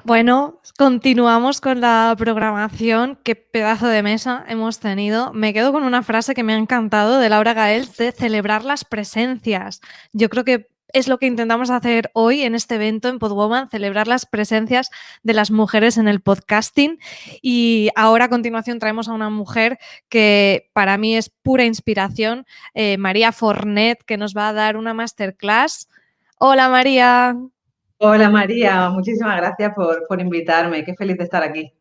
Bueno, continuamos con la programación. Qué pedazo de mesa hemos tenido. Me quedo con una frase que me ha encantado de Laura Gaels de celebrar las presencias. Yo creo que es lo que intentamos hacer hoy en este evento en Podwoman, celebrar las presencias de las mujeres en el podcasting. Y ahora a continuación traemos a una mujer que para mí es pura inspiración, María Fornet, que nos va a dar una masterclass. Hola María. Hola María, muchísimas gracias por invitarme. Qué feliz de estar aquí.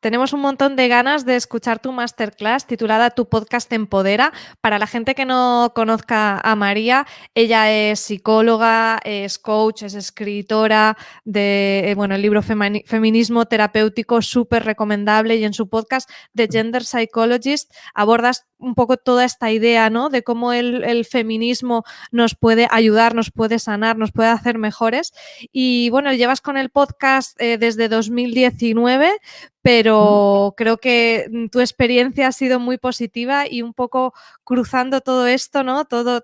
Tenemos un montón de ganas de escuchar tu masterclass titulada Tu podcast empodera. Para la gente que no conozca a María, ella es psicóloga, es coach, es escritora de el libro Feminismo Terapéutico, súper recomendable, y en su podcast The Gender Psychologist abordas un poco toda esta idea, ¿no?, de cómo el feminismo nos puede ayudar, nos puede sanar, nos puede hacer mejores. Y bueno, llevas con el podcast desde 2019, pero creo que tu experiencia ha sido muy positiva y un poco cruzando todo esto, ¿no? Toda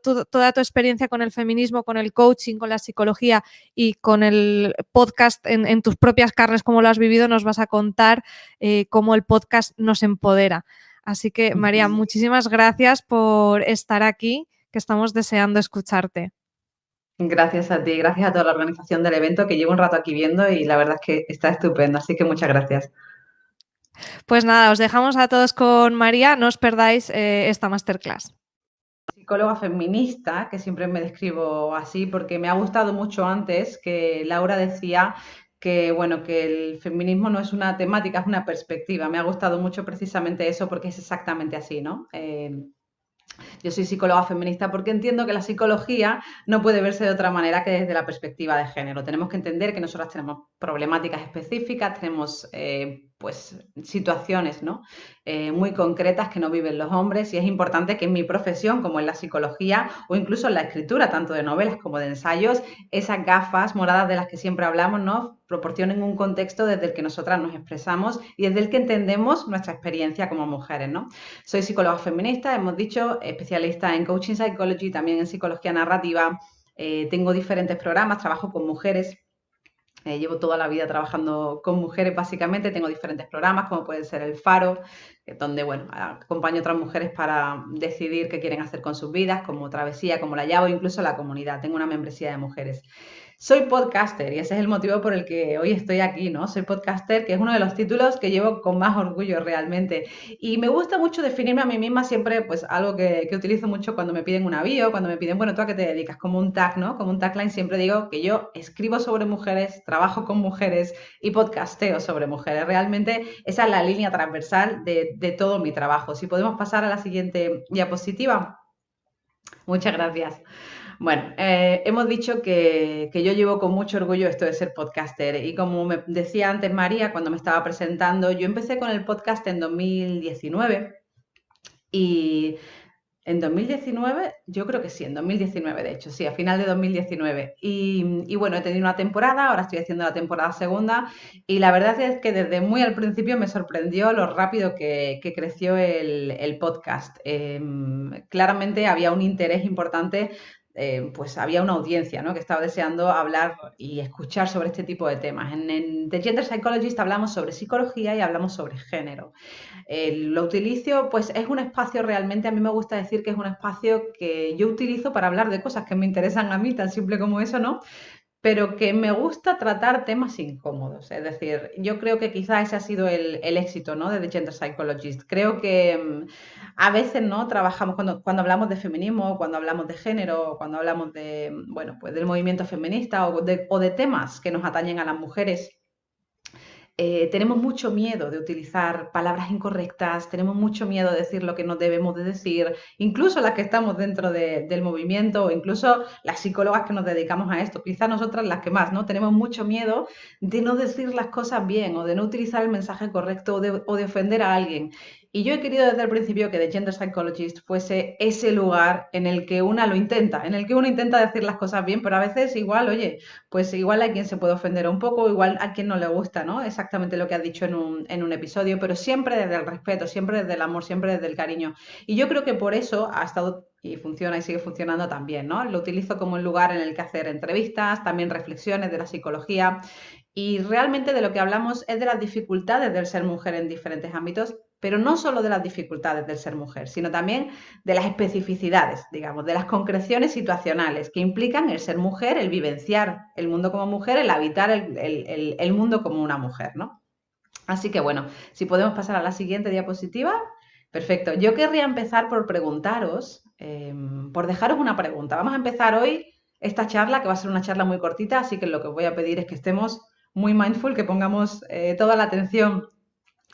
tu experiencia con el feminismo, con el coaching, con la psicología y con el podcast en tus propias carnes, cómo lo has vivido, nos vas a contar cómo el podcast nos empodera. Así que, María, muchísimas gracias por estar aquí, que estamos deseando escucharte. Gracias a ti, gracias a toda la organización del evento que llevo un rato aquí viendo y la verdad es que está estupendo, así que muchas gracias. Pues nada, os dejamos a todos con María, no os perdáis esta masterclass. Psicóloga feminista, que siempre me describo así porque me ha gustado mucho antes que Laura decía que, bueno, que el feminismo no es una temática, es una perspectiva. Me ha gustado mucho precisamente eso porque es exactamente así, ¿no? Yo soy psicóloga feminista porque entiendo que la psicología no puede verse de otra manera que desde la perspectiva de género. Tenemos que entender que nosotras tenemos problemáticas específicas, tenemos pues situaciones, ¿no?, muy concretas que no viven los hombres, y es importante que en mi profesión, como en la psicología o incluso en la escritura, tanto de novelas como de ensayos, esas gafas moradas de las que siempre hablamos, ¿no?, proporcionen un contexto desde el que nosotras nos expresamos y desde el que entendemos nuestra experiencia como mujeres, ¿no? Soy psicóloga feminista, hemos dicho, especialista en coaching psychology, también en psicología narrativa. Tengo diferentes programas, trabajo con mujeres. Llevo toda la vida trabajando con mujeres, básicamente. Tengo diferentes programas, como puede ser el Faro, donde, bueno, acompaño a otras mujeres para decidir qué quieren hacer con sus vidas, como Travesía, como La Llave, o incluso la comunidad. Tengo una membresía de mujeres. Soy podcaster y ese es el motivo por el que hoy estoy aquí, ¿no? Soy podcaster, que es uno de los títulos que llevo con más orgullo realmente. Y me gusta mucho definirme a mí misma siempre, pues algo que utilizo mucho cuando me piden una bio, cuando me piden, bueno, ¿tú a qué te dedicas? Como un tag, ¿no? Como un tagline, siempre digo que yo escribo sobre mujeres, trabajo con mujeres y podcasteo sobre mujeres. Realmente esa es la línea transversal de todo mi trabajo. Si podemos pasar a la siguiente diapositiva. Muchas gracias. Bueno, hemos dicho que yo llevo con mucho orgullo esto de ser podcaster, y como me decía antes María cuando me estaba presentando, yo empecé con el podcast en 2019 y en 2019, yo creo que sí, en 2019 de hecho, sí, a final de 2019. Y bueno, he tenido una temporada, ahora estoy haciendo la temporada segunda, y la verdad es que desde muy al principio me sorprendió lo rápido que creció el podcast. Claramente había un interés importante, pues había una audiencia, ¿no?, que estaba deseando hablar y escuchar sobre este tipo de temas. En The Gender Psychologist hablamos sobre psicología y hablamos sobre género. Lo utilizo, pues es un espacio realmente, a mí me gusta decir que es un espacio que yo utilizo para hablar de cosas que me interesan a mí, tan simple como eso, ¿no? Pero que me gusta tratar temas incómodos. Es decir, yo creo que quizá ese ha sido el éxito, ¿no?, de The Gender Psychologist. Creo que a veces, ¿no?, trabajamos cuando hablamos de feminismo, cuando hablamos de género, cuando hablamos de, bueno, pues del movimiento feminista o de temas que nos atañen a las mujeres. Tenemos mucho miedo de utilizar palabras incorrectas, tenemos mucho miedo de decir lo que no debemos de decir, incluso las que estamos dentro del movimiento, o incluso las psicólogas que nos dedicamos a esto, quizás nosotras las que más, ¿no? Tenemos mucho miedo de no decir las cosas bien, o de no utilizar el mensaje correcto, o de ofender a alguien. Y yo he querido desde el principio que The Gender Psychologist fuese ese lugar en el que una lo intenta, en el que uno intenta decir las cosas bien, pero a veces igual, oye, pues igual hay quien se puede ofender un poco, igual a quien no le gusta, ¿no?, exactamente lo que has dicho en un episodio, pero siempre desde el respeto, siempre desde el amor, siempre desde el cariño. Y yo creo que por eso ha estado y funciona y sigue funcionando también, ¿no? Lo utilizo como un lugar en el que hacer entrevistas, también reflexiones de la psicología. Y realmente de lo que hablamos es de las dificultades del ser mujer en diferentes ámbitos, pero no solo de las dificultades del ser mujer, sino también de las especificidades, digamos, de las concreciones situacionales que implican el ser mujer, el vivenciar el mundo como mujer, el habitar el mundo como una mujer, ¿no? Así que bueno, si podemos pasar a la siguiente diapositiva. Perfecto. Yo querría empezar por preguntaros, por dejaros una pregunta. Vamos a empezar hoy esta charla, que va a ser una charla muy cortita, así que lo que os voy a pedir es que estemos muy mindful, que pongamos toda la atención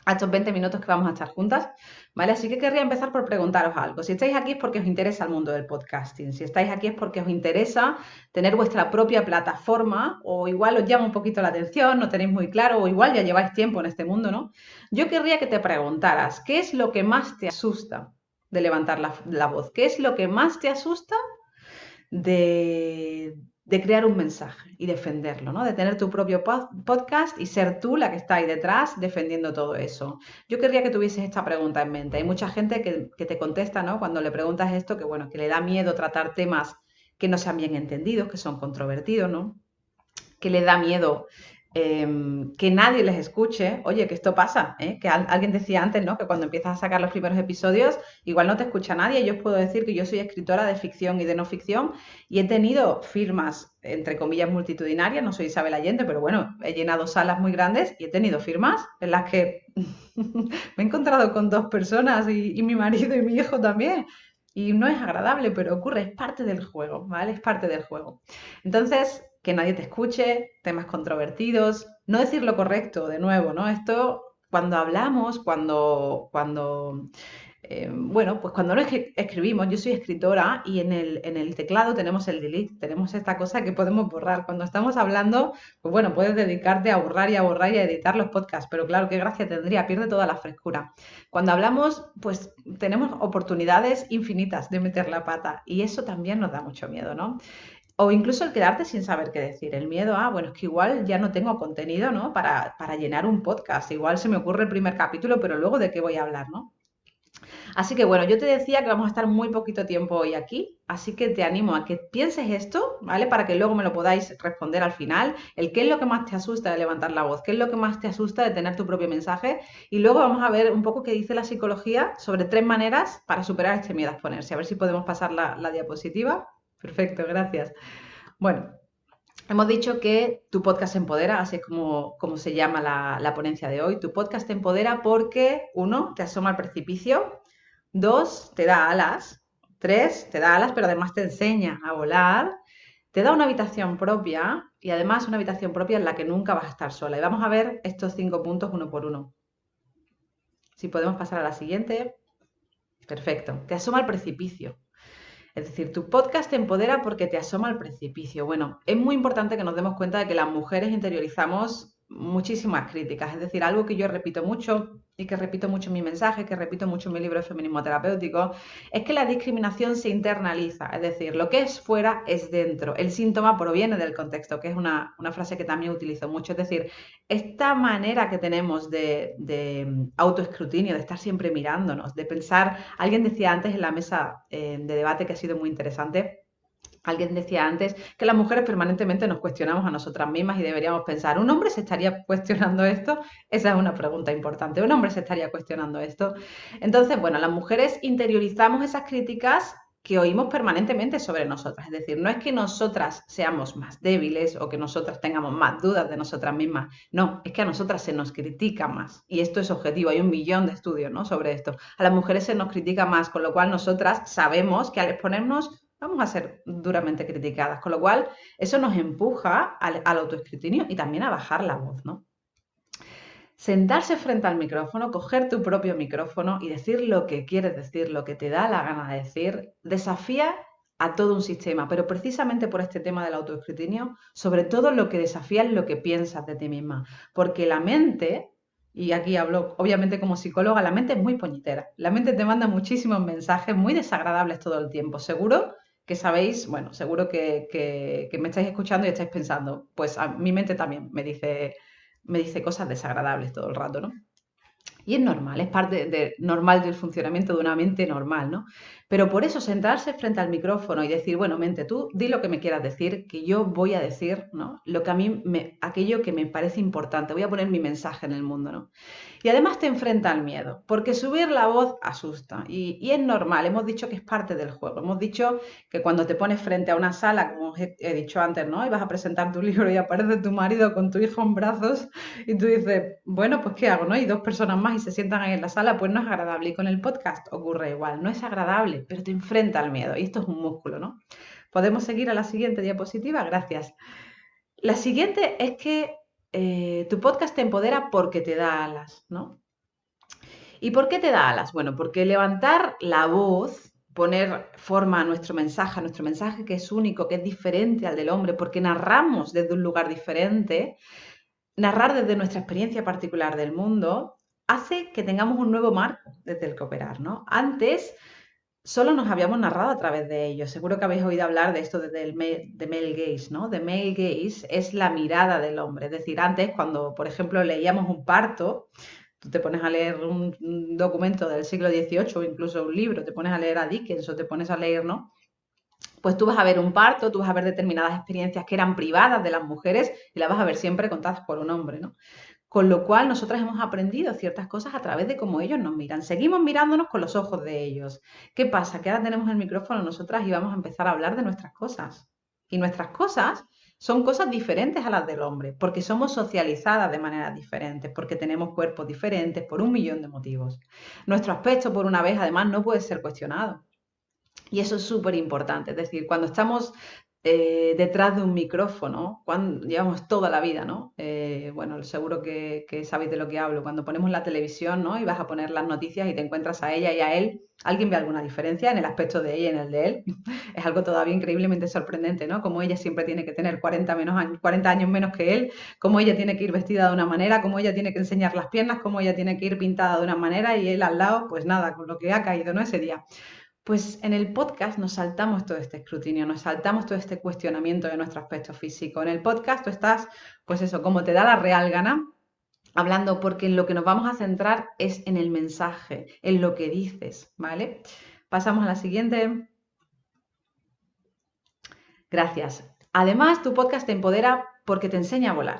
a estos 20 minutos que vamos a estar juntas, ¿vale? Así que querría empezar por preguntaros algo. Si estáis aquí es porque os interesa el mundo del podcasting. Si estáis aquí es porque os interesa tener vuestra propia plataforma, o igual os llama un poquito la atención, no tenéis muy claro, o igual ya lleváis tiempo en este mundo, ¿no? Yo querría que te preguntaras, ¿qué es lo que más te asusta de levantar la voz? ¿Qué es lo que más te asusta de crear un mensaje y defenderlo, ¿no? De tener tu propio podcast y ser tú la que está ahí detrás defendiendo todo eso? Yo querría que tuvieses esta pregunta en mente. Hay mucha gente que te contesta, ¿no? Cuando le preguntas esto, que bueno, que le da miedo tratar temas que no sean bien entendidos, que son controvertidos, ¿no? Que le da miedo que nadie les escuche. Oye, que esto pasa, que alguien decía antes, ¿no? Que cuando empiezas a sacar los primeros episodios, igual no te escucha nadie. Yo os puedo decir que yo soy escritora de ficción y de no ficción y he tenido firmas, entre comillas, multitudinarias. No soy Isabel Allende, pero bueno, he llenado salas muy grandes y he tenido firmas en las que me he encontrado con 2 personas y mi marido y mi hijo también. Y no es agradable, pero ocurre, es parte del juego, ¿vale? Es parte del juego. Entonces, que nadie te escuche, temas controvertidos, no decir lo correcto, de nuevo, ¿no? Esto, cuando hablamos, bueno, pues cuando no escribimos, yo soy escritora y en el teclado tenemos el delete, tenemos esta cosa que podemos borrar. Cuando estamos hablando, pues bueno, puedes dedicarte a borrar y a borrar y a editar los podcasts, pero claro, qué gracia tendría, pierde toda la frescura. Cuando hablamos, pues tenemos oportunidades infinitas de meter la pata y eso también nos da mucho miedo, ¿no? O incluso el quedarte sin saber qué decir, el miedo a, bueno, es que igual ya no tengo contenido, ¿no? Para llenar un podcast, igual se me ocurre el primer capítulo, pero luego de qué voy a hablar, ¿no? Así que bueno, yo te decía que vamos a estar muy poquito tiempo hoy aquí, así que te animo a que pienses esto, ¿vale? Para que luego me lo podáis responder al final, el qué es lo que más te asusta de levantar la voz, qué es lo que más te asusta de tener tu propio mensaje, y luego vamos a ver un poco qué dice la psicología sobre 3 maneras para superar este miedo a exponerse. A ver si podemos pasar la diapositiva. Perfecto, gracias. Bueno, hemos dicho que tu podcast empodera, así es como se llama la ponencia de hoy. Tu podcast te empodera porque, 1, te asoma al precipicio. 2, te da alas. 3, te da alas, pero además te enseña a volar. Te da una habitación propia y además una habitación propia en la que nunca vas a estar sola. Y vamos a ver estos 5 puntos uno por uno. Si podemos pasar a la siguiente. Perfecto. Te asoma al precipicio. Es decir, tu podcast te empodera porque te asoma al precipicio. Bueno, es muy importante que nos demos cuenta de que las mujeres interiorizamos muchísimas críticas. Es decir, algo que yo repito mucho y que repito mucho en mi mensaje, que repito mucho en mi libro de feminismo terapéutico, es que la discriminación se internaliza. Es decir, lo que es fuera es dentro. El síntoma proviene del contexto, que es una frase que también utilizo mucho. Es decir, esta manera que tenemos de autoescrutinio, de estar siempre mirándonos, de pensar, alguien decía antes en la mesa de debate que ha sido muy interesante, alguien decía antes que las mujeres permanentemente nos cuestionamos a nosotras mismas y deberíamos pensar, ¿un hombre se estaría cuestionando esto? Esa es una pregunta importante, ¿un hombre se estaría cuestionando esto? Entonces, bueno, las mujeres interiorizamos esas críticas que oímos permanentemente sobre nosotras. Es decir, no es que nosotras seamos más débiles o que nosotras tengamos más dudas de nosotras mismas. No, es que a nosotras se nos critica más. Y esto es objetivo. Hay 1.000.000 de estudios, ¿no?, sobre esto. A las mujeres se nos critica más, con lo cual nosotras sabemos que al exponernos vamos a ser duramente criticadas. Con lo cual, eso nos empuja al autoescrutinio y también a bajar la voz, ¿no? Sentarse frente al micrófono, coger tu propio micrófono y decir lo que quieres decir, lo que te da la gana de decir, desafía a todo un sistema, pero precisamente por este tema del autoescrutinio, sobre todo lo que desafía es lo que piensas de ti misma, porque la mente, y aquí hablo obviamente como psicóloga, la mente es muy poñitera, la mente te manda muchísimos mensajes muy desagradables todo el tiempo, seguro que sabéis, bueno, seguro que me estáis escuchando y estáis pensando, pues a mi mente también me dice cosas desagradables todo el rato, ¿no? Y es normal, es parte normal del funcionamiento de una mente normal, ¿no? Pero por eso sentarse frente al micrófono y decir, bueno, mente, tú di lo que me quieras decir, que yo voy a decir, ¿no? Lo que a mí aquello que me parece importante, voy a poner mi mensaje en el mundo, ¿no? Y además te enfrenta al miedo, porque subir la voz asusta y es normal, hemos dicho que es parte del juego, hemos dicho que cuando te pones frente a una sala, como he dicho antes, ¿no? Y vas a presentar tu libro y aparece tu marido con tu hijo en brazos y tú dices, bueno, pues ¿qué hago, no? Y dos personas más y se sientan ahí en la sala, pues no es agradable. Y con el podcast ocurre igual, no es agradable, pero te enfrenta al miedo y esto es un músculo, ¿no? ¿Podemos seguir a la siguiente diapositiva? Gracias. La siguiente es que tu podcast te empodera porque te da alas, ¿no? ¿Y por qué te da alas? Bueno, porque levantar la voz, poner forma a nuestro mensaje que es único, que es diferente al del hombre, porque narramos desde un lugar diferente, narrar desde nuestra experiencia particular del mundo, hace que tengamos un nuevo marco desde el que operar, ¿no? Antes solo nos habíamos narrado a través de ellos. Seguro que habéis oído hablar de esto desde el de male gaze, ¿no? De male gaze es la mirada del hombre. Es decir, antes cuando, por ejemplo, leíamos un parto, tú te pones a leer un documento del siglo XVIII o incluso un libro, te pones a leer a Dickens o te pones a leer, ¿no? Pues tú vas a ver un parto, tú vas a ver determinadas experiencias que eran privadas de las mujeres y las vas a ver siempre contadas por un hombre, ¿no? Con lo cual nosotras hemos aprendido ciertas cosas a través de cómo ellos nos miran. Seguimos mirándonos con los ojos de ellos. ¿Qué pasa? Que ahora tenemos el micrófono nosotras y vamos a empezar a hablar de nuestras cosas. Y nuestras cosas son cosas diferentes a las del hombre, porque somos socializadas de maneras diferentes, porque tenemos cuerpos diferentes, por un millón de motivos. Nuestro aspecto, por una vez, además, no puede ser cuestionado. Y eso es súper importante. Es decir, cuando estamos detrás de un micrófono, cuando llevamos toda la vida, ¿no? Bueno, seguro que sabéis de lo que hablo. Cuando ponemos la televisión, ¿no? Y vas a poner las noticias y te encuentras a ella y a él, ¿alguien ve alguna diferencia en el aspecto de ella y en el de él? Es algo todavía increíblemente sorprendente, ¿no? Como ella siempre tiene que tener 40 años menos que él, como ella tiene que ir vestida de una manera, como ella tiene que enseñar las piernas, como ella tiene que ir pintada de una manera y él al lado, pues nada, con lo que ha caído, ¿no? Ese día. Pues en el podcast nos saltamos todo este escrutinio, nos saltamos todo este cuestionamiento de nuestro aspecto físico. En el podcast tú estás, pues eso, como te da la real gana, hablando, porque en lo que nos vamos a centrar es en el mensaje, en lo que dices, ¿vale? Pasamos a la siguiente. Gracias. Además, tu podcast te empodera porque te enseña a volar.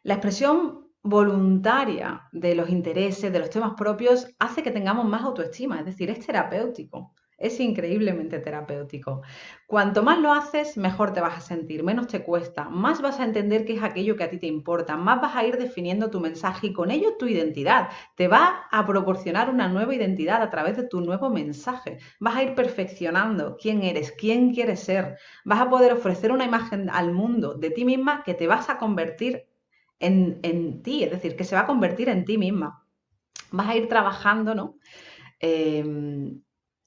La expresión voluntaria de los intereses, de los temas propios, hace que tengamos más autoestima, es decir, es terapéutico, es increíblemente terapéutico. Cuanto más lo haces, mejor te vas a sentir, menos te cuesta, más vas a entender qué es aquello que a ti te importa, más vas a ir definiendo tu mensaje y con ello tu identidad. Te va a proporcionar una nueva identidad a través de tu nuevo mensaje. Vas a ir perfeccionando quién eres, quién quieres ser. Vas a poder ofrecer una imagen al mundo de ti misma que te vas a convertir ti, es decir, que se va a convertir en ti misma. Vas a ir trabajando, ¿no?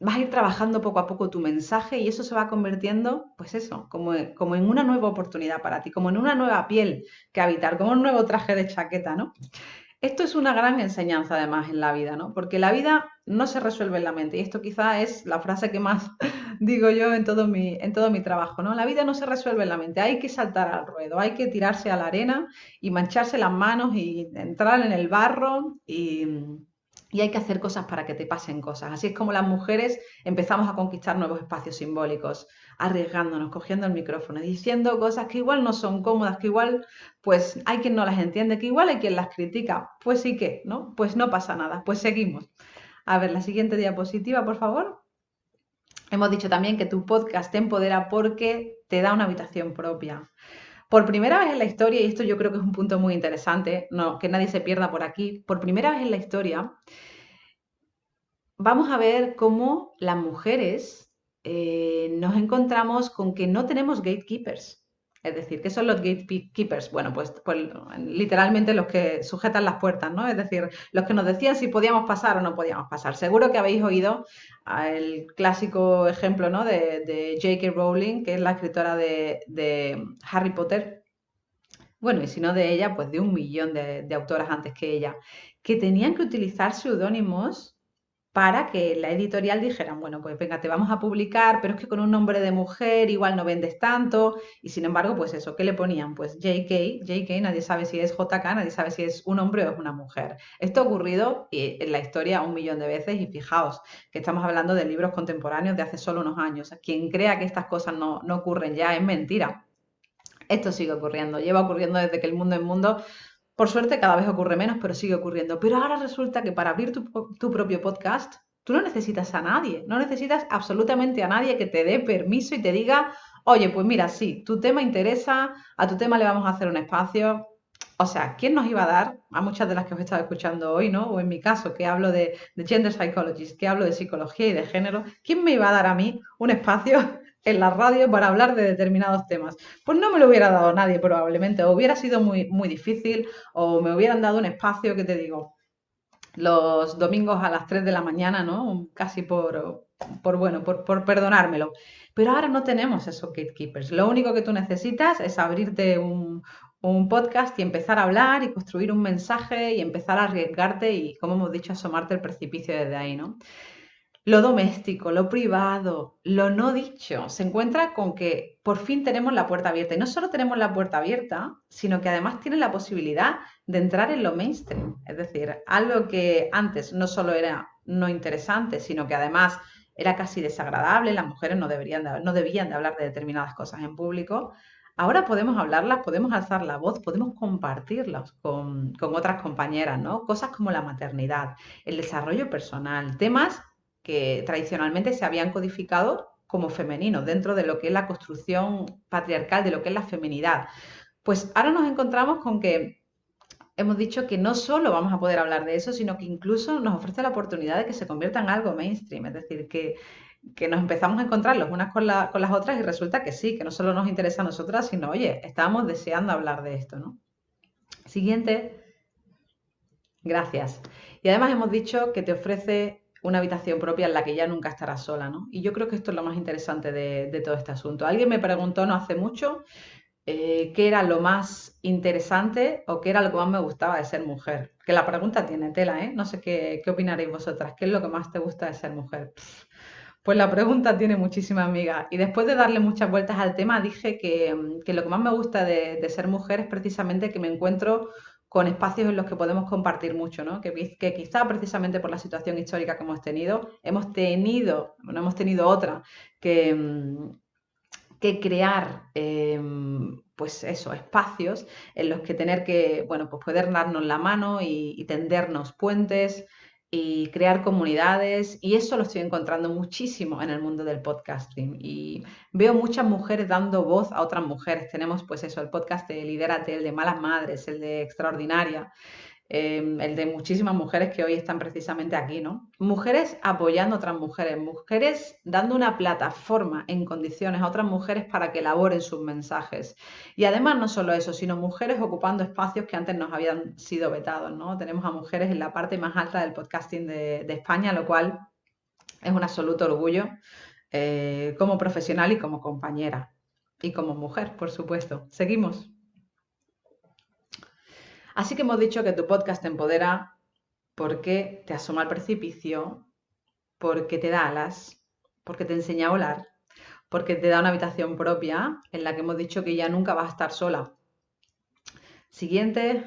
Vas a ir trabajando poco a poco tu mensaje y eso se va convirtiendo, pues eso, como en una nueva oportunidad para ti, como en una nueva piel que habitar, como un nuevo traje de chaqueta, ¿no? Esto es una gran enseñanza además en la vida, ¿no? Porque la vida no se resuelve en la mente y esto quizá es la frase que más digo yo en todo mi trabajo, ¿no? La vida no se resuelve en la mente, hay que saltar al ruedo, hay que tirarse a la arena y mancharse las manos y entrar en el barro y hay que hacer cosas para que te pasen cosas. Así es como las mujeres empezamos a conquistar nuevos espacios simbólicos, arriesgándonos, cogiendo el micrófono, diciendo cosas que igual no son cómodas, que igual pues hay quien no las entiende, que igual hay quien las critica. Pues sí que, ¿no? Pues no pasa nada, pues seguimos. A ver, la siguiente diapositiva, por favor. Hemos dicho también que tu podcast te empodera porque te da una habitación propia. Por primera vez en la historia, y esto yo creo que es un punto muy interesante, no, que nadie se pierda por aquí, por primera vez en la historia vamos a ver cómo las mujeres nos encontramos con que no tenemos gatekeepers. Es decir, ¿qué son los gatekeepers? Bueno, pues literalmente los que sujetan las puertas, ¿no? Es decir, los que nos decían si podíamos pasar o no podíamos pasar. Seguro que habéis oído el clásico ejemplo, ¿no? de J.K. Rowling, que es la escritora de Harry Potter. Bueno, y si no de ella, pues de un millón de autoras antes que ella, que tenían que utilizar seudónimos para que la editorial dijeran, bueno, pues venga, te vamos a publicar, pero es que con un nombre de mujer igual no vendes tanto, y sin embargo, pues eso, ¿qué le ponían? Pues JK, nadie sabe si es JK, nadie sabe si es un hombre o es una mujer. Esto ha ocurrido en la historia 1 millón de veces, y fijaos que estamos hablando de libros contemporáneos de hace solo unos años. Quien crea que estas cosas no ocurren ya es mentira. Esto sigue ocurriendo, lleva ocurriendo desde que el mundo es mundo. Por suerte cada vez ocurre menos, pero sigue ocurriendo. Pero ahora resulta que para abrir tu propio podcast, tú no necesitas a nadie, no necesitas absolutamente a nadie que te dé permiso y te diga, oye, pues mira, sí, tu tema interesa, a tu tema le vamos a hacer un espacio. O sea, ¿quién nos iba a dar, a muchas de las que os he estado escuchando hoy, ¿no? O en mi caso, que hablo de gender psychologist, que hablo de psicología y de género, ¿quién me iba a dar a mí un espacio en la radio para hablar de determinados temas? Pues no me lo hubiera dado nadie probablemente, o hubiera sido muy difícil, o me hubieran dado un espacio, que te digo, los domingos a las 3 de la mañana, ¿no? Casi por perdonármelo. Pero ahora no tenemos esos gatekeepers. Lo único que tú necesitas es abrirte un podcast y empezar a hablar y construir un mensaje y empezar a arriesgarte y, como hemos dicho, asomarte al precipicio desde ahí, ¿no? Lo doméstico, lo privado, lo no dicho, se encuentra con que por fin tenemos la puerta abierta. Y no solo tenemos la puerta abierta, sino que además tiene la posibilidad de entrar en lo mainstream. Es decir, algo que antes no solo era no interesante, sino que además era casi desagradable, las mujeres no debían de hablar de determinadas cosas en público. Ahora podemos hablarlas, podemos alzar la voz, podemos compartirlas con otras compañeras, ¿no? Cosas como la maternidad, el desarrollo personal, temas que tradicionalmente se habían codificado como femeninos dentro de lo que es la construcción patriarcal, de lo que es la feminidad. Pues ahora nos encontramos con que hemos dicho que no solo vamos a poder hablar de eso, sino que incluso nos ofrece la oportunidad de que se convierta en algo mainstream, es decir, que nos empezamos a encontrar las unas con las otras y resulta que sí, que no solo nos interesa a nosotras, sino, oye, estábamos deseando hablar de esto, ¿no? Siguiente. Gracias. Y además hemos dicho que te ofrece una habitación propia en la que ya nunca estarás sola, ¿no? Y yo creo que esto es lo más interesante de todo este asunto. Alguien me preguntó no hace mucho qué era lo más interesante o qué era lo que más me gustaba de ser mujer. Que la pregunta tiene tela, ¿eh? No sé qué opinaréis vosotras. ¿Qué es lo que más te gusta de ser mujer? Pues la pregunta tiene muchísima amiga. Y después de darle muchas vueltas al tema, dije que lo que más me gusta de ser mujer es precisamente que me encuentro con espacios en los que podemos compartir mucho, ¿no? Que quizá precisamente por la situación histórica que no hemos tenido otra, que, que crear, pues eso, espacios en los que tener que, bueno, pues poder darnos la mano y tendernos puentes y crear comunidades. Y eso lo estoy encontrando muchísimo en el mundo del podcasting. Y veo muchas mujeres dando voz a otras mujeres. Tenemos, pues eso, el podcast de Lidérate, el de Malas Madres, el de Extraordinaria, el de muchísimas mujeres que hoy están precisamente aquí, ¿no? Mujeres apoyando a otras mujeres, mujeres dando una plataforma en condiciones a otras mujeres para que elaboren sus mensajes. Y además no solo eso, sino mujeres ocupando espacios que antes nos habían sido vetados, ¿no? Tenemos a mujeres en la parte más alta del podcasting de España, lo cual es un absoluto orgullo como profesional y como compañera. Y como mujer, por supuesto. Seguimos. Así que hemos dicho que tu podcast te empodera porque te asoma al precipicio, porque te da alas, porque te enseña a volar, porque te da una habitación propia en la que hemos dicho que ya nunca vas a estar sola. Siguiente.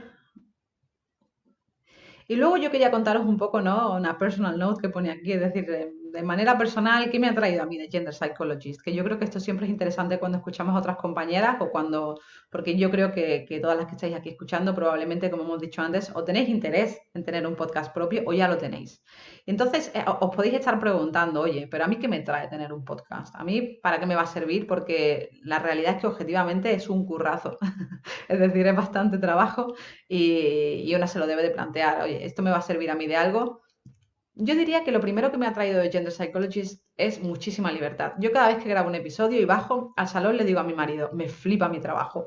Y luego yo quería contaros un poco, ¿no? Una personal note que pone aquí, es decir, de manera personal, ¿qué me ha traído a mí de Gender Psychologist? Que yo creo que esto siempre es interesante cuando escuchamos a otras compañeras o cuando, porque yo creo que todas las que estáis aquí escuchando probablemente, como hemos dicho antes, o tenéis interés en tener un podcast propio o ya lo tenéis. Entonces, os podéis estar preguntando, oye, pero a mí qué me trae tener un podcast? ¿A mí para qué me va a servir? Porque la realidad es que objetivamente es un currazo. Es decir, es bastante trabajo y una se lo debe de plantear, oye, ¿esto me va a servir a mí de algo? Yo diría que lo primero que me ha traído de Gender Psychologist es muchísima libertad. Yo cada vez que grabo un episodio y bajo al salón le digo a mi marido, me flipa mi trabajo.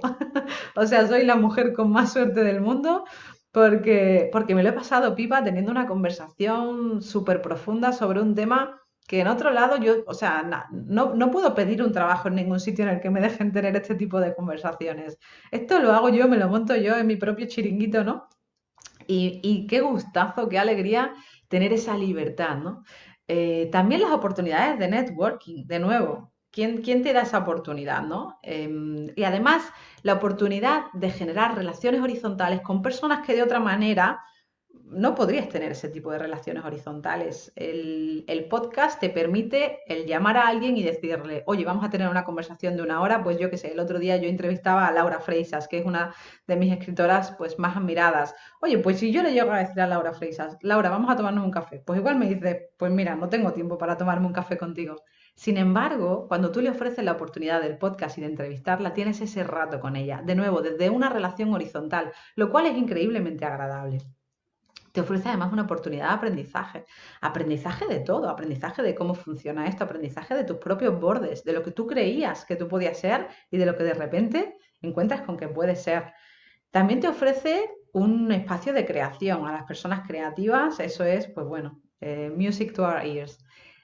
O sea, soy la mujer con más suerte del mundo porque me lo he pasado pipa teniendo una conversación súper profunda sobre un tema que en otro lado yo, o sea, no puedo pedir un trabajo en ningún sitio en el que me dejen tener este tipo de conversaciones. Esto lo hago yo, me lo monto yo en mi propio chiringuito, ¿no? Y qué gustazo, qué alegría tener esa libertad, ¿no? También las oportunidades de networking, de nuevo. ¿Quién te da esa oportunidad, no? Y además, la oportunidad de generar relaciones horizontales con personas que de otra manera no podrías tener ese tipo de relaciones horizontales. El podcast te permite el llamar a alguien y decirle, oye, vamos a tener una conversación de una hora. Pues yo qué sé, el otro día yo entrevistaba a Laura Freisas, que es una de mis escritoras pues más admiradas. Oye, pues si yo le llego a decir a Laura Freisas, Laura, vamos a tomarnos un café, pues igual me dice, pues mira, no tengo tiempo para tomarme un café contigo. Sin embargo, cuando tú le ofreces la oportunidad del podcast y de entrevistarla, tienes ese rato con ella, de nuevo, desde una relación horizontal, lo cual es increíblemente agradable. Te ofrece además una oportunidad de aprendizaje. Aprendizaje de todo, aprendizaje de cómo funciona esto, aprendizaje de tus propios bordes, de lo que tú creías que tú podías ser y de lo que de repente encuentras con que puedes ser. También te ofrece un espacio de creación a las personas creativas, eso es, pues bueno, music to our ears.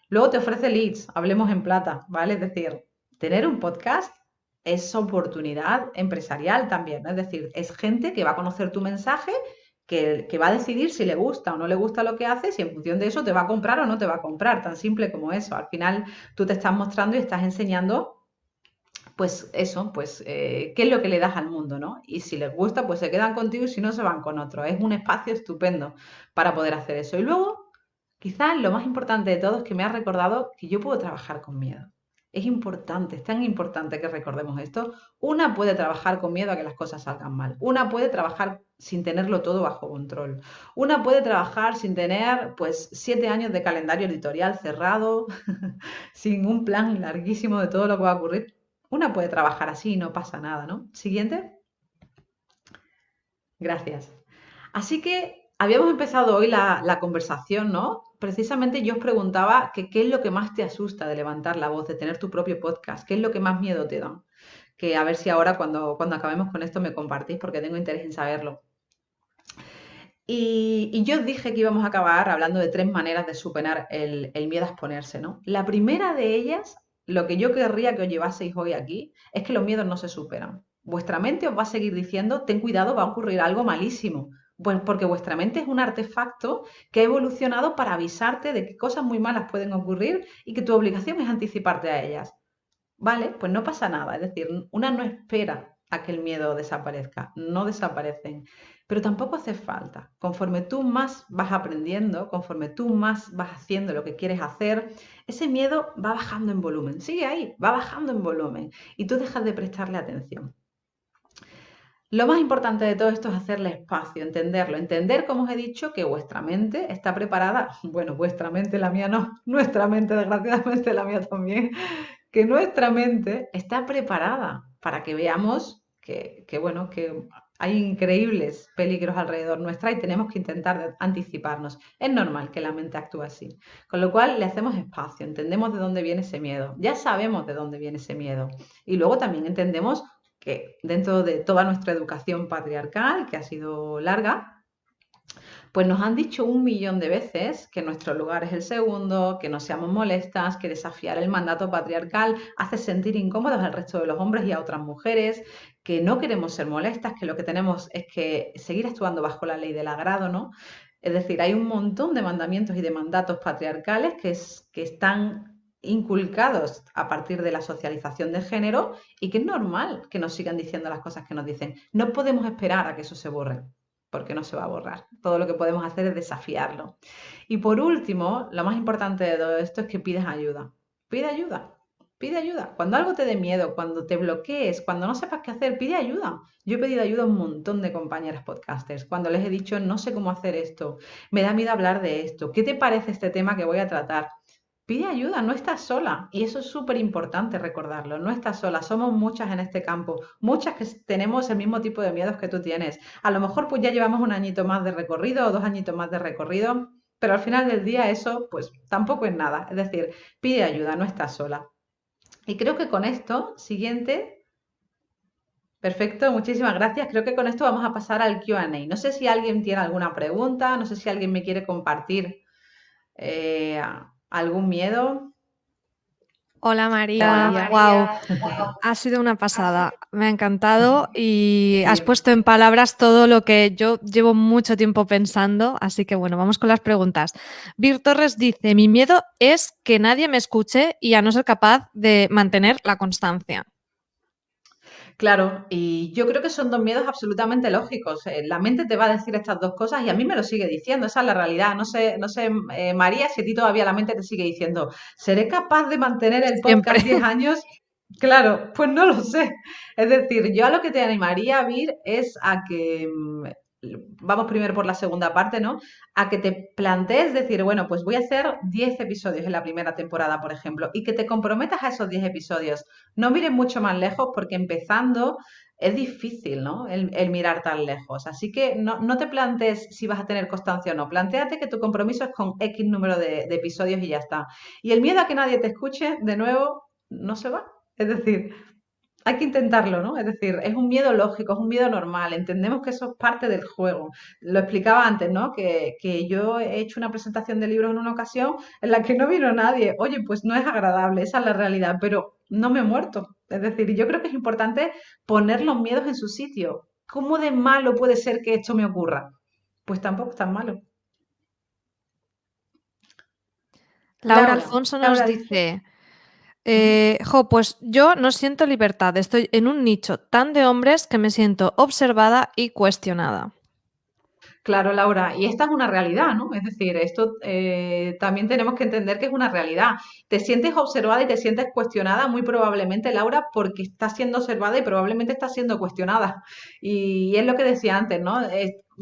Luego te ofrece leads, hablemos en plata, ¿vale? Es decir, tener un podcast es oportunidad empresarial también, ¿no? Es decir, es gente que va a conocer tu mensaje, que va a decidir si le gusta o no le gusta lo que haces y en función de eso te va a comprar o no te va a comprar, tan simple como eso. Al final tú te estás mostrando y estás enseñando pues eso, pues qué es lo que le das al mundo, ¿no? Y si les gusta, pues se quedan contigo y si no, se van con otro. Es un espacio estupendo para poder hacer eso. Y luego, quizás lo más importante de todo es que me ha recordado que yo puedo trabajar con miedo. Es importante, es tan importante que recordemos esto. Una puede trabajar con miedo a que las cosas salgan mal. Una puede trabajar sin tenerlo todo bajo control. Una puede trabajar sin tener, pues, 7 años de calendario editorial cerrado, sin un plan larguísimo de todo lo que va a ocurrir. Una puede trabajar así y no pasa nada, ¿no? Siguiente. Gracias. Así que habíamos empezado hoy la conversación, ¿no? Precisamente yo os preguntaba que qué es lo que más te asusta de levantar la voz, de tener tu propio podcast, qué es lo que más miedo te da. Que a ver si ahora cuando acabemos con esto me compartís porque tengo interés en saberlo. Y yo os dije que íbamos a acabar hablando de 3 maneras de superar el miedo a exponerse, ¿no? La primera de ellas, lo que yo querría que os llevaseis hoy aquí, es que los miedos no se superan. Vuestra mente os va a seguir diciendo, ten cuidado, va a ocurrir algo malísimo. Pues porque vuestra mente es un artefacto que ha evolucionado para avisarte de que cosas muy malas pueden ocurrir y que tu obligación es anticiparte a ellas. Vale, pues no pasa nada. Es decir, una no espera a que el miedo desaparezca, no desaparecen. Pero tampoco hace falta. Conforme tú más vas aprendiendo, conforme tú más vas haciendo lo que quieres hacer, ese miedo va bajando en volumen. Sigue ahí, va bajando en volumen. Y tú dejas de prestarle atención. Lo más importante de todo esto es hacerle espacio, entenderlo, entender, como os he dicho, que vuestra mente está preparada, bueno, vuestra mente, la mía no, nuestra mente, desgraciadamente la mía también, que nuestra mente está preparada para que veamos bueno, que hay increíbles peligros alrededor nuestra y tenemos que intentar anticiparnos. Es normal que la mente actúe así. Con lo cual le hacemos espacio, entendemos de dónde viene ese miedo, ya sabemos de dónde viene ese miedo. Y luego también entendemos que dentro de toda nuestra educación patriarcal, que ha sido larga, pues nos han dicho 1 millón de veces que nuestro lugar es el segundo, que no seamos molestas, que desafiar el mandato patriarcal hace sentir incómodos al resto de los hombres y a otras mujeres, que no queremos ser molestas, que lo que tenemos es que seguir actuando bajo la ley del agrado, ¿no? Es decir, hay un montón de mandamientos y de mandatos patriarcales que están inculcados a partir de la socialización de género y que es normal que nos sigan diciendo las cosas que nos dicen. No podemos esperar a que eso se borre porque no se va a borrar. Todo lo que podemos hacer es desafiarlo. Y por último, lo más importante de todo esto es que pides ayuda. Pide ayuda. Pide ayuda. Cuando algo te dé miedo, cuando te bloquees, cuando no sepas qué hacer, pide ayuda. Yo he pedido ayuda a un montón de compañeras podcasters. Cuando les he dicho, no sé cómo hacer esto, me da miedo hablar de esto, ¿qué te parece este tema que voy a tratar? Pide ayuda, no estás sola. Y eso es súper importante recordarlo. No estás sola, somos muchas en este campo, muchas que tenemos el mismo tipo de miedos que tú tienes. A lo mejor pues ya llevamos 1 añito más de recorrido o 2 añitos más de recorrido, pero al final del día eso pues tampoco es nada. Es decir, pide ayuda, no estás sola. Y creo que con esto, siguiente, perfecto, muchísimas gracias. Creo que con esto vamos a pasar al Q&A. No sé si alguien tiene alguna pregunta, no sé si alguien me quiere compartir eh, algún miedo. Hola Hola María, wow, María. ha sido una pasada, me ha encantado y has Sí, puesto en palabras todo lo que yo llevo mucho tiempo pensando, así que bueno, vamos con las preguntas. Vir Torres dice, mi miedo es que nadie me escuche y a no ser capaz de mantener la constancia. claro, y yo creo que son dos miedos absolutamente lógicos. La mente te va a decir estas dos cosas y a mí me lo sigue diciendo, esa es la realidad. No sé, María, si a ti todavía la mente te sigue diciendo, ¿seré capaz de mantener el Siempre. podcast 10 años? Claro, pues no lo sé. Es decir, yo a lo que te animaría, Vir, es a que, vamos primero por la segunda parte, ¿no? A que te plantees decir, bueno, pues voy a hacer 10 episodios en la primera temporada, por ejemplo, y que te comprometas a esos 10 episodios. No mires mucho más lejos porque empezando es difícil, ¿no? El mirar tan lejos. Así que no te plantees si vas a tener constancia o no. Plantéate que tu compromiso es con X número de episodios y ya está. Y el miedo a que nadie te escuche, de nuevo, no se va. Es decir, hay que intentarlo, ¿no? Es decir, es un miedo lógico, es un miedo normal. Entendemos que eso es parte del juego. Lo explicaba antes, ¿no? Que yo he hecho una presentación de libros en una ocasión en la que no vino nadie. Oye, pues no es agradable, esa es la realidad, pero no me he muerto. Es decir, yo creo que es importante poner los miedos en su sitio. ¿Cómo de malo puede ser que esto me ocurra? Pues tampoco es tan malo. Laura Laura, Alfonso nos Laura dice. dice, Ujú. pues yo no siento libertad, estoy en un nicho tan de hombres que me siento observada y cuestionada. Claro, Laura, y esta es una realidad, ¿no? Es decir, esto también tenemos que entender que es una realidad. Te sientes observada y te sientes cuestionada, muy probablemente, Laura, porque estás siendo observada y probablemente estás siendo cuestionada. Y es lo que decía antes, ¿no?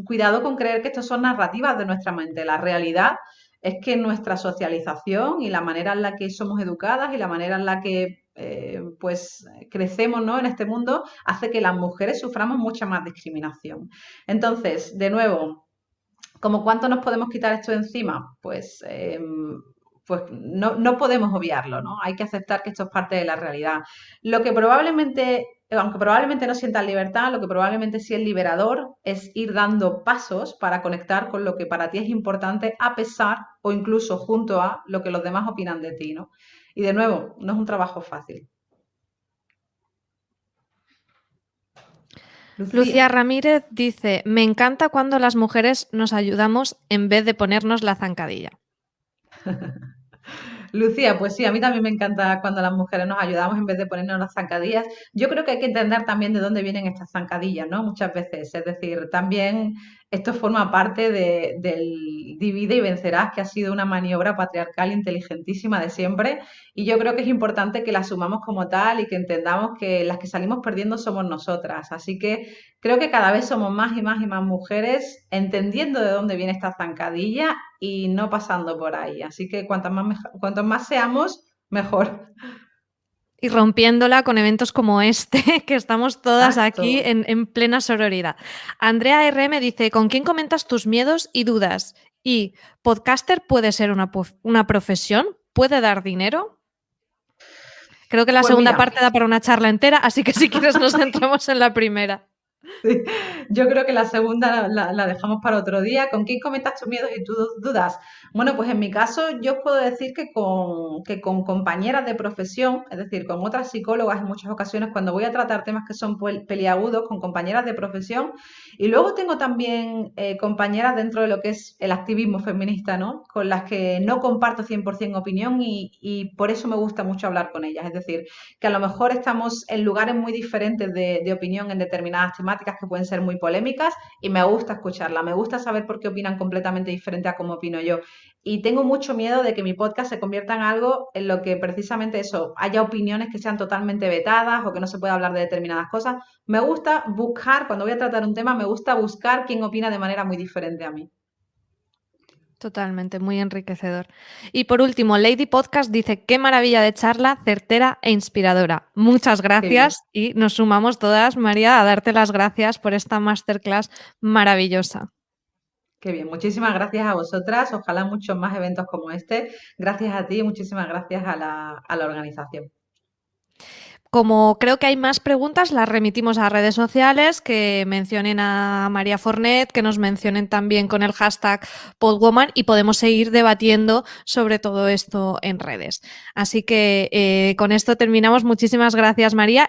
Cuidado con creer que esto son narrativas de nuestra mente. La realidad es que nuestra socialización y la manera en la que somos educadas y la manera en la que pues crecemos, ¿no? En este mundo hace que las mujeres suframos mucha más discriminación. Entonces, de nuevo, ¿como cuánto nos podemos quitar esto de encima? Pues no podemos obviarlo, ¿no? Hay que aceptar que esto es parte de la realidad. Lo que probablemente, aunque probablemente no sientas libertad, lo que probablemente sí es liberador es ir dando pasos para conectar con lo que para ti es importante, a pesar o incluso junto a lo que los demás opinan de ti, ¿no? Y de nuevo, no es un trabajo fácil. Lucía. Lucía Ramírez dice, me encanta cuando las mujeres nos ayudamos en vez de ponernos la zancadilla. Lucía, pues sí, a mí también me encanta cuando las mujeres nos ayudamos en vez de ponernos las zancadillas. Yo creo que hay que entender también de dónde vienen estas zancadillas, ¿no? Muchas veces. Es decir, también esto forma parte del divide y vencerás, que ha sido una maniobra patriarcal inteligentísima de siempre. Y yo creo que es importante que la asumamos como tal y que entendamos que las que salimos perdiendo somos nosotras. Así que creo que cada vez somos más y más y más mujeres entendiendo de dónde viene esta zancadilla y no pasando por ahí. Así que cuantos más seamos, mejor. Y rompiéndola con eventos como este, que estamos todas aquí Exacto. en plena sororidad. Andrea RM dice, ¿con quién comentas tus miedos y dudas? Y, ¿podcaster puede ser una profesión? ¿Puede dar dinero? Creo que la Pues segunda mira, parte da para una charla entera, así que si quieres nos centramos en la primera. sí, yo creo que la segunda la dejamos para otro día. ¿Con quién comentas tus miedos y tus dudas? Bueno, pues en mi caso yo os puedo decir que con compañeras de profesión, es decir, con otras psicólogas en muchas ocasiones cuando voy a tratar temas que son peliagudos, con compañeras de profesión. Y luego tengo también compañeras dentro de lo que es el activismo feminista, ¿no? Con las que no comparto 100% opinión y por eso me gusta mucho hablar con ellas. Es decir, que a lo mejor estamos en lugares muy diferentes de opinión en determinadas temáticas que pueden ser muy polémicas y me gusta escucharla, me gusta saber por qué opinan completamente diferente a cómo opino yo. Y tengo mucho miedo de que mi podcast se convierta en algo en lo que precisamente eso, haya opiniones que sean totalmente vetadas o que no se pueda hablar de determinadas cosas. Me gusta buscar, cuando voy a tratar un tema, me gusta buscar quién opina de manera muy diferente a mí. Totalmente, muy enriquecedor. Y por último, Lady Podcast dice, qué maravilla de charla, certera e inspiradora. Muchas Qué bien. gracias y nos sumamos todas, María, a darte las gracias por esta masterclass maravillosa. Qué bien, muchísimas gracias a vosotras. Ojalá muchos más eventos como este. Gracias a ti y muchísimas gracias a la organización. Como creo que hay más preguntas, las remitimos a redes sociales, que mencionen a María Fornet, que nos mencionen también con el hashtag Podwoman y podemos seguir debatiendo sobre todo esto en redes. Así que con esto terminamos. Muchísimas gracias, María.